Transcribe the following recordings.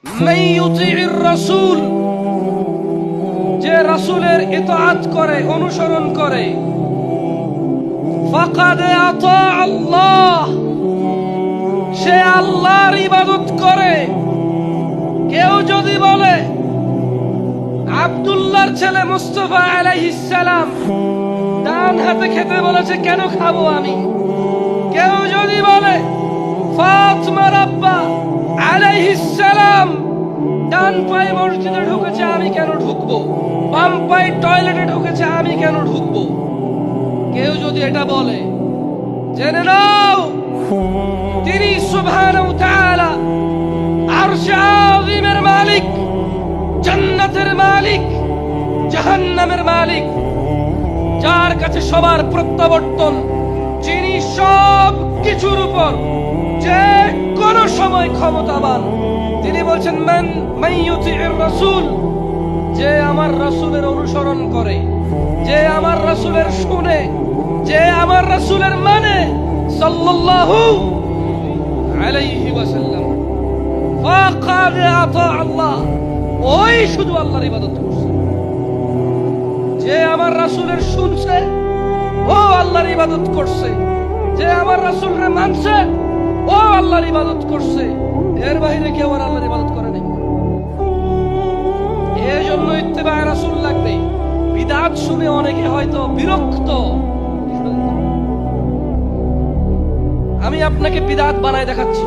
মান ইউতিইর রাসূল, যে রাসূলের ইতাআত করে, অনুসরণ করে, ফাকাদ আতা আল্লাহ, সে আল্লাহর ইবাদত করে। কেউ যদি বলে আব্দুল্লাহর ছেলে মুস্তাফা আলাইহিস সালাম ডান হাতে খেতে বলেছে, কেন খাবো আমি? কেউ যদি বলে ফাতিমার আব্বা আলাইহিস সালাম ডান পায়ে মসজিদে ঢুকেছে, আমি কেন ঢুকবো? বাম পায়ে টয়লেটে ঢুকেছে, আমি কেন ঢুকবো? কেউ যদি এটা বলে, জেনে নাও তিনি সুবহানাহু ওয়া তাআলা আরশ আযীমের মালিক, জান্নাতের মালিক, জাহান্নামের মালিক, যার কাছে সবার প্রত্যাবর্তন, যিনি সব কিছুর উপর যে কোন সময় ক্ষমতাবান। তিনি বলছেন মান ইউতিইর রাসূল, যে আমার রাসূলের অনুসরণ করে, যে আমার রাসূলের শুনে, যে আমার রাসূলের মানে সাল্লাল্লাহু আলাইহি ওয়াসাল্লাম, ফাকাদ আতা আল্লাহ, ওই শুধু আল্লাহর ইবাদত করছে। যে আমার রাসূলের শুনছে, ও আল্লাহর ইবাদত করছে। যে আমার রাসূলকে মানছে, ও আল্লাহর ইবাদত করছে। এর বাইরে কেউ আর আল্লাহর ইবাদত করে নাই। এই জন্য ইত্তেবা রাসূল লাগবে। বিদআত শুনে অনেকে হয়তো বিরক্ত। আমি আপনাকে বিদআত বানায় দেখাচ্ছি।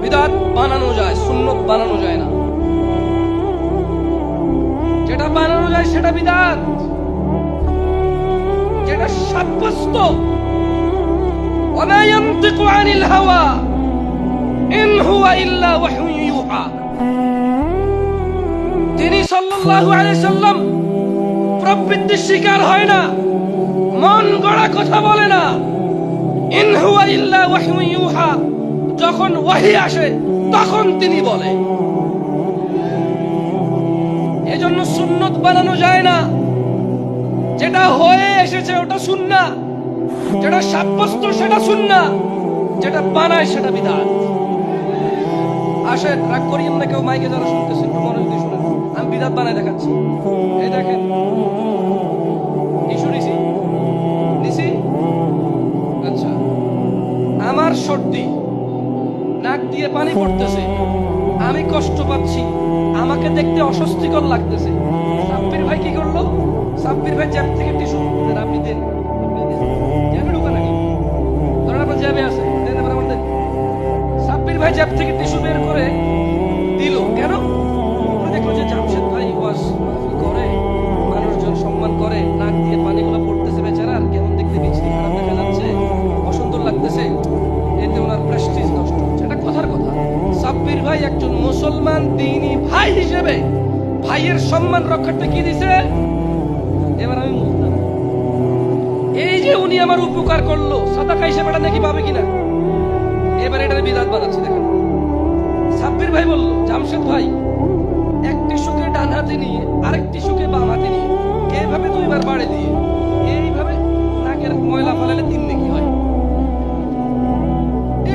বিদআত বানানো যায়, সুন্নত বানানো যায় না। যেটা বানানো যায় সেটা বিদআত, যেটা সাব্যস্ত। ওয়া ইয়ানতিকু আনিল হাওয়া ইন হুয়া ইল্লা ওয়াহয়ুন ইউহা। তিনি সাল্লাল্লাহু আলাইহি সাল্লাম প্রবৃত্তির শিকার হয় না, মন গড়া কথা বলে না। ইন হুয়া ইল্লা ওয়াহয়ুন ইউহা, যখন ওহী আসে তখন তিনি বলে। এজন্য সুন্নত বানানো যায় না। যেটা হয়ে এসেছে ওটা সুন্নাহ, যেটা সাব্যস্ত সেটা সুন্নাহ, যেটা বানায় সেটা বিদআত। আসেন, রাগ করিয়েন না কেউ, মাইকে যারা শুনতেছেন একটু মনোযোগ দিয়ে শুনেন। আমি বিদআত বানায় দেখাচ্ছি। এই দেখেন, টিস্যু নিছি। আচ্ছা, আমার সর্দি, নাক দিয়ে পানি পড়তেছে, আমি কষ্ট পাচ্ছি, আমাকে দেখতে অস্বস্তিকর লাগতেছে। সাব্বির ভাই কি করলো? সাব্বির ভাই জ্যাব থেকে টিস্যু, আপনি দেন, জ্যাবে ঢুকা নাকি? ধরেন আপনার জ্যাবে আছে, দেন, এবার আমার দেন। সাব্বির ভাই জ্যাব থেকে টিস্যু বের করে দিল। কেন? দেখলো যে জামশেদ ভাই ওয়াজ করে, মানুষজন সম্মান করে, নাক দিয়ে পানিগুলো পড়তেছে, বেচারা কেমন দেখতে বিচ্ছিরি খারাপ দেখা যাচ্ছে, অসুন্দর লাগতেছে, এতে ওনার প্রেস্টিজ নষ্ট হচ্ছে। এটা কথার কথা। সাব্বির ভাই একজন মুসলমান দ্বীনি ভাই হিসেবে ভাইয়ের সম্মান রক্ষার্থে কি দিছে? এবার আমি বুঝলাম, এই যে উনি আমার উপকার করলো, সাদাকা হিসেবে এটা নাকি পাবে কিনা? এবার এটার বিদআত বানাচ্ছে। দেখেন, সাব্বির ভাই বলল, জামশেদ ভাই একটি সুখে ডান হাতে নিয়ে আরেকটি সুখে বাম হাতে নিয়ে এইভাবে দুইবার বাড়ি দিয়ে এইভাবে নাকের ময়লা ফেলালে 3 নেকি হয়।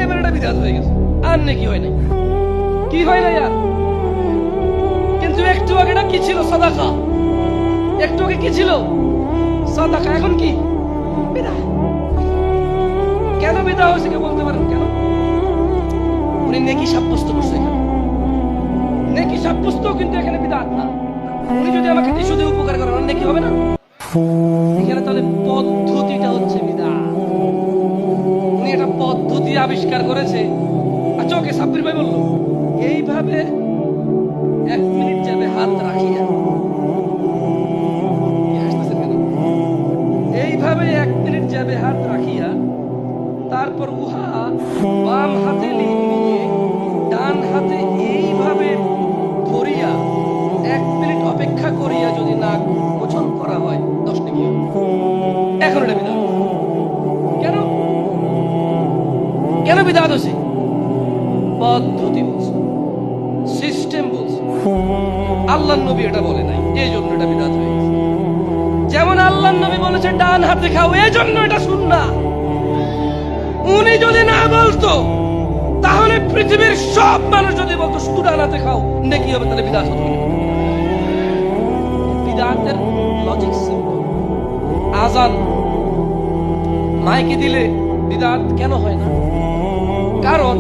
এবার এটা বিদআত হয়ে গেছে, আর নেকি হয় নাই। কি হয় না ইয়ার? কিন্তু একটু আগে এটা কি ছিল? সাদাকা। একটু আগে কি ছিল? সাদাকা। এখন কি? বিদআত। কেন বিদআত হয়েছে কেউ বলতে পারেন? কেন? উনি নেকি সাব্যস্ত করছে। এখানে নেকি সাব্যস্ত, কিন্তু এখানে বিদআত না। উনি যদি আমাকে টিস্যু দিয়ে উপকার করেন, আমার নেকি হবে না? এখানে তাহলে পদ্ধতিটা হচ্ছে বিদআত। উনি এটা পদ্ধতি আবিষ্কার করেছে। আচ্ছা, ওকে, সাব্বির ভাই বলল এইভাবে 1 মিনিট যাবে হাত রাখিয়া, এইভাবে 1 মিনিট যাবে হাত রাখিয়া, তারপর উহা বাম হাতে নিয়ে ডান হাতে এইভাবে ধরিয়া 1 মিনিট অপেক্ষা করিয়া যদি নাক মোচন করা হয় 10 নেকি হবে। এখন এটা বিদআত। কেন? কেন বিদআত হয়েছে? পদ্ধতি বলছে, সিস্টেম বলছে। আল্লাহর নবী এটা বলে নাই, এই জন্য এটা বিদআত হয়ে গেছে। যেমন আল্লাহর নবী বলেছে ডান হাতে খাও, এই জন্য এটা সুন্নাহ। উনি যদি না বলতো তাহলে পৃথিবীর সব মানুষ যদি বলতো শুধু ডানাতে খাও নেকি হবে, তাহলে বিদআত হতো। বিদআতের লজিক সিম্পল। আজান মাইকে দিলে বিদআত কেন হয় না? কারণ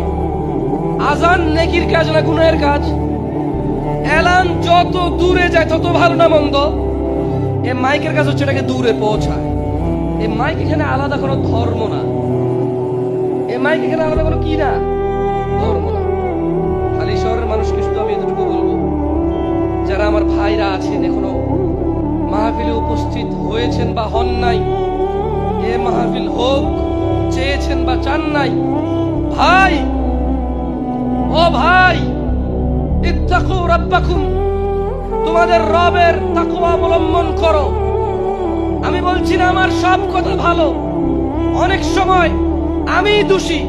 আজান নেকির কাজ না গুনাহের কাজ। এলান যত দূরে যায় তত ভালো না মন্দ, এই মাইকের কাজ হচ্ছে এটাকে দূরে পৌঁছায়। এই মাইক এখানে আলাদা কোনো ধর্ম না, এই মাইক এখানে আলাদা কোনো কি না, ধর্ম না। খালি শহরের মানুষকে শুধু আমি এতটুকু বলবো, যারা আমার ভাইরা আছেন এখনো মাহফিলে উপস্থিত হয়েছেন বা হন নাই, এ মাহফিল হোক চেয়েছেন বা চান নাই, ভাই ও ভাই, ইত্তাকু রাব্বাকুম, তোমাদের রবের তাকওয়া অবলম্বন করো। আমি বলছি না আমার সব কথা ভালো, অনেক সময় আমি দোষী,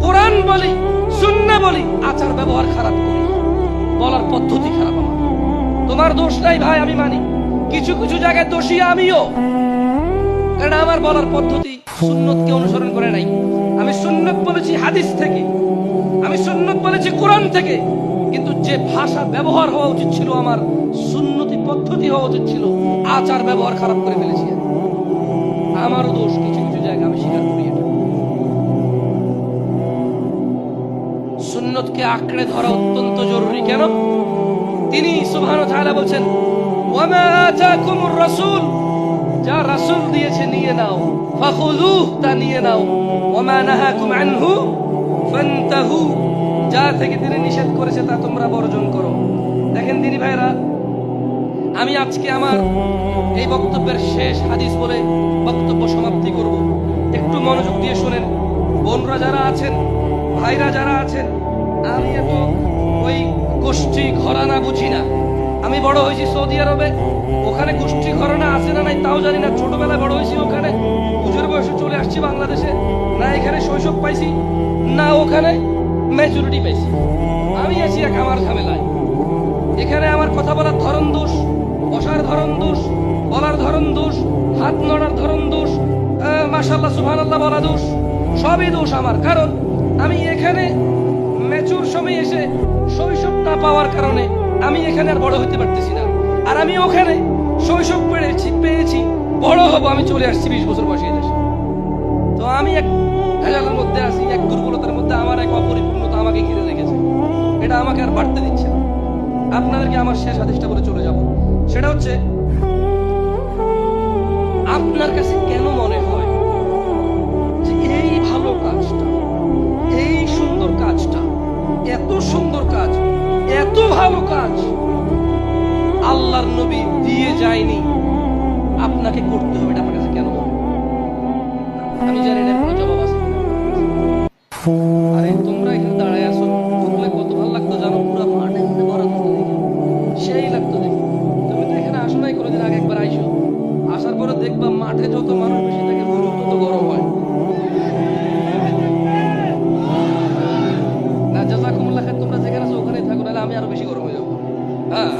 কোরআন বলি সুন্নাহ বলি, আচার ব্যবহার খারাপ করি, বলার পদ্ধতি খারাপ। আমার তোমার দোষ নাই ভাই, আমি মানি কিছু কিছু জায়গায় দোষী আমিও, কারণ আমার বলার পদ্ধতি সুন্নতকে অনুসরণ করে নাই। আমি সুন্নত বলেছি হাদিস থেকে, আমি সুন্নত বলেছি কোরআন থেকে, কিন্তু যে ভাষা ব্যবহার হওয়া উচিত ছিল আমার সুন্নতি পদ্ধতি হওয়া উচিত ছিল, আচার ব্যবহার খারাপ করে ফেলেছি। আমারও দোষ কিছু কিছু জায়গায়, আমি স্বীকার করি। এটা সুন্নতকে আঁকড়ে ধরা অত্যন্ত জরুরি। কেন? তিনি সুবহানাহু ওয়া তাআলা বলেন, ওয়ামা আতাকুমুর রাসূল, যা রাসূল দিয়েছে নিয়ে নাও, ফাখুযুহু, তা নিয়ে নাও, ওয়ামা নাহাকুম আনহু ফান্তাহু, যা থেকে তিনি নিষেধ করেছে তা তোমরা বর্জন করো। দেখেন দিনী ভাইরা, আমি আজকে আমার এই বক্তব্যের শেষ হাদিস বলে বক্তব্য সমাপ্তি করব। একটু মনোযোগ দিয়ে শুনেন। বোনরা যারা আছেন, ভাইরা যারা আছেন, আমি এত ওই গোষ্ঠী ঘরানা বুঝি না। আমি বড় হয়েছি সৌদি আরবে, ওখানে গোষ্ঠী ঘরানা আছে না নাই তাও জানি না। ছোটবেলায় বড় হয়েছি ওখানে, পুজোর বয়সে চলে আসছি বাংলাদেশে, না এখানে শৈশব পাইছি না ওখানে ম্যাচুরিটি পাইছি। আমি আছি এক আমার ঝামেলায়। এখানে আমার কথা বলার ধরন দোষ, বসার ধরন দোষ, বলার ধরন দোষ, হাত নড়ার ধরন দোষ, মাশাআল্লাহ সুবহানাল্লাহ বলা দোষ, সবই দোষ আমার। কারণ আমি এখানে ম্যাচুর সময় এসে শৈশব না পাওয়ার কারণে আমি এখানে আর বড় হতে পারতেছি না। আর আমি ওখানে শৈশব পেয়েছি, বড় হব আমি চলে আসছি 20 বছর বয়সে দেশে। তো আমি এক ভেজালের মধ্যে আছি, এক দুর্বলতার মধ্যে, আমার এক অপরিপূর্ণতা আমাকে ঘিরে রেখেছে। এটা আমাকে আর বাড়তে দিচ্ছে না। আপনাদেরকে আমার শেষ আদেশটা বলে চলে যাব। সেটা হচ্ছে, আপনার কাছে কেন মনে হয় যে এই ভালো কাজটা, এই সুন্দর কাজটা, এত সুন্দর কাজ, এত ভালো কাজ আল্লাহর নবী দিয়ে যায়নি, আপনাকে করতে হবে? এটা আপনার কাছে কেন মনে হয়? আমি জানি এটার কোনো জবাব আছে। আরে তোমরা এখানে দাঁড়ায় আসো, ঢুকলে কত ভালো লাগতো জানো, পুরো মাঠে ভরা সেই লাগতো দেখি। তুমি তো এখানে আসো নাই কোনোদিন, আগে একবার আইসো, আসার পরে দেখবা মাঠে যত মানুষ বেশি থাকে তত গরম হয় না। জাযাকুমুল্লাহ খাইর, তোমরা যেখানে আছো ওখানেই থাকো, নাহলে আমি আরো বেশি গরম হয়ে যাবো। হ্যাঁ,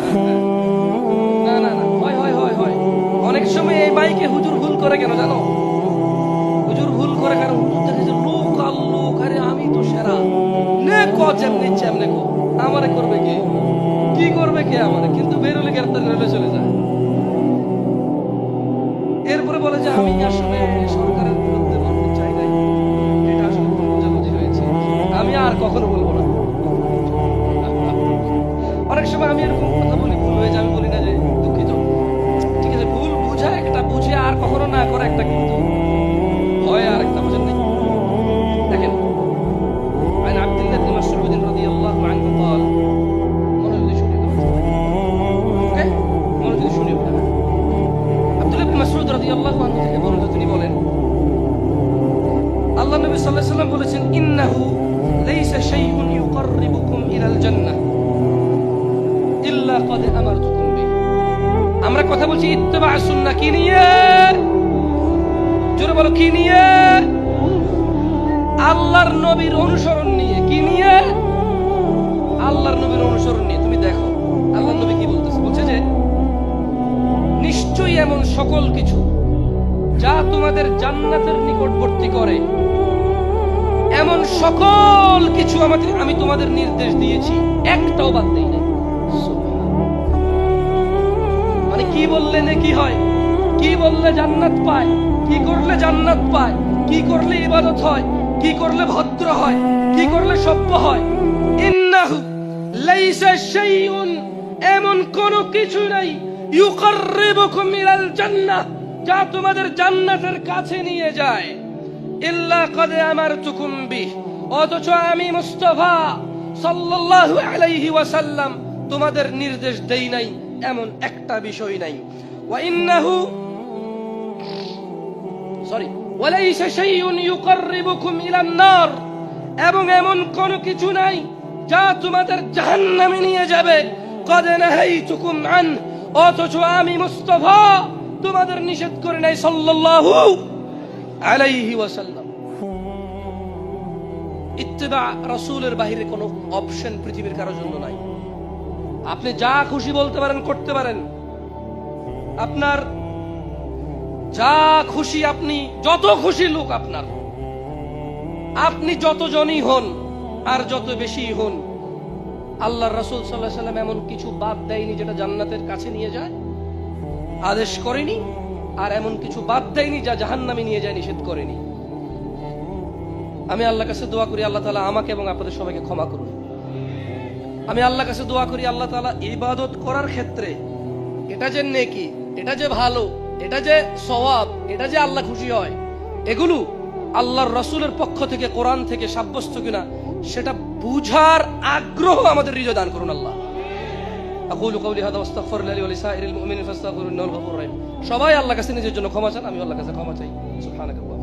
না না না, হয় হয় হয় হয়। অনেক সময় এই বাইকে হুজুর ভুল করে কেন জানো? হুজুর ভুল করে কারণ হুজুর দেখে যে লোক আর লোক, আরে আমি তো সেরা, নে যেমনি ইচ্ছে এমনি কো, আমারে করবে কে, কি করবে কে আমারে, কিন্তু বেরোলে গ্রেফতার হলে চলে যায়। এরপরে বলে যে আমি আসলে সরকারের বিরুদ্ধে বলতে চাই নাই, এটা আসলে ভুল বোঝাবুঝি হয়েছে, আমি আর কখনো বলবো না। অনেক সময় আমি এরকম কথা বলি, ভুল হয়ে যায়, আমি বলি না যে দুঃখিত, ঠিক আছে, ভুল বুঝা একটা, বুঝে আর কখনো না করে একটা, কিন্তু ভয় আর একটা, বুঝেন নাই? দেখেন, عن عبد الله بن مسعود رضي الله عنه قال, মনোযোগ দিয়ে শুনিয়ে দেবো, ওকে, মনোযোগ দিয়ে শুনিয়ে দেবো। আব্দুল্লাহ বিন মাসউদ রাদিয়াল্লাহু আনহু থেকে বর্ণিত, তিনি বলেন, আল্লাহ নবী সাল্লাল্লাহু আলাইহি ওয়াসাল্লাম বলেছেন, ইন্নাহু লাইসা শাইউন ইউকাররিবুকুম ইলাল জান্নাহ ইল্লা ক্বাদ আমারতুকুম বিহি। আমরা কথা বলছি ইত্তিবা সুন্নাহ কি নিয়ে? জোরে বলো, কি নিয়ে? আল্লাহর নবীর অনুসরণ নিয়ে। কি নিয়ে? আল্লাহর নবীর অনুসরণ নিয়ে। তুমি দেখো আল্লাহর নবী কি বলতেছে, বলছে যে নিশ্চয়ই এমন সকল কিছু যা তোমাদের জান্নাতের নিকটবর্তী করে, এমন সকল কিছু আমি তোমাদের নির্দেশ দিয়েছি, একটাও বাদ দেই নাই। মানে কি বললে নেকি হয়, কি বললে জান্নাত পায়, কি করলে জান্নাত পায়, কি করলে ইবাদত হয়, কি করলে ভদ্র হয়, কি করলে সভ্য হয়। ইন্নাহু লাইসা শাইউন, এমন কোন কিছু নাই, ইউকাররিবুকুম ইলাল জান্নাহ, যা তোমাদের জান্নাতের কাছে নিয়ে যায়, ইল্লা ক্বাদ আমারতুকুম বিহি, অথচ আমি মুস্তাফা সাল্লাল্লাহু আলাইহি ওয়াসাল্লাম তোমাদের নির্দেশ দেই নাই এমন একটা বিষয় নাই। ওয়া ইন্নাহু ওয়ালাইসা শাইউন ইউকাররিবুকুম ইলান নার, এবং এমন কোন কিছু নাই যা তোমাদের জাহান্নামে নিয়ে যাবে, ক্বাদ নাহাইতুকুম আন, অথচ আমি মুস্তাফা তোমাদের নিষেধ করে নাই সাল্লাল্লাহু আলাইহি ওয়াসাল্লাম। ইত্তিবা রাসূলের বাইরে কোনো অপশন পৃথিবীর কারোর জন্য নাই। আপনি যা খুশি বলতে পারেন, করতে পারেন, আপনার যা খুশি, আপনি যত খুশি লোক আপনার, আপনি যতজনই হন আর যত বেশি হন, আল্লাহর রাসূল সাল্লাল্লাহু আলাইহি ওয়াসাল্লাম এমন কিছু বাদ দেয়নি যেটা জান্নাতের কাছে নিয়ে যায়, আদেশ করেনি, আর এমন কিছু বাদ দেয়নি যা জাহান্নামে নিয়ে যায়, নিষেধ করেনি। আমি আল্লাহর কাছে দোয়া করি আল্লাহ তাআলা আমাকে এবং আপনাদের সবাইকে ক্ষমা করুন। আমি আল্লাহর কাছে দোয়া করি আল্লাহ তাআলা ইবাদত করার ক্ষেত্রে এটা যে নেকি, এটা যে ভালো, এটা যে সওয়াব, এটা যে আল্লাহ খুশি হয়, এগুলো আল্লাহর রাসূলের পক্ষ থেকে, কোরআন থেকে সাব্যস্ত কিনা সেটা বুঝার আগ্রহ আমাদের হৃদয় দান করুন আল্লাহ। আকুলু কওলি হাযা ওয়াস্তাগফিরুল্লাহ লি ওয়া লিসাইরিল মুমিনিন ফাস্তাগফিরুহু ইন্নাহু গাফুরুর রাহিম। সবাই আল্লাহর কাছে নিজের জন্য ক্ষমা চান, আমি আল্লাহর কাছে ক্ষমা চাই। সুবহানাল্লাহ।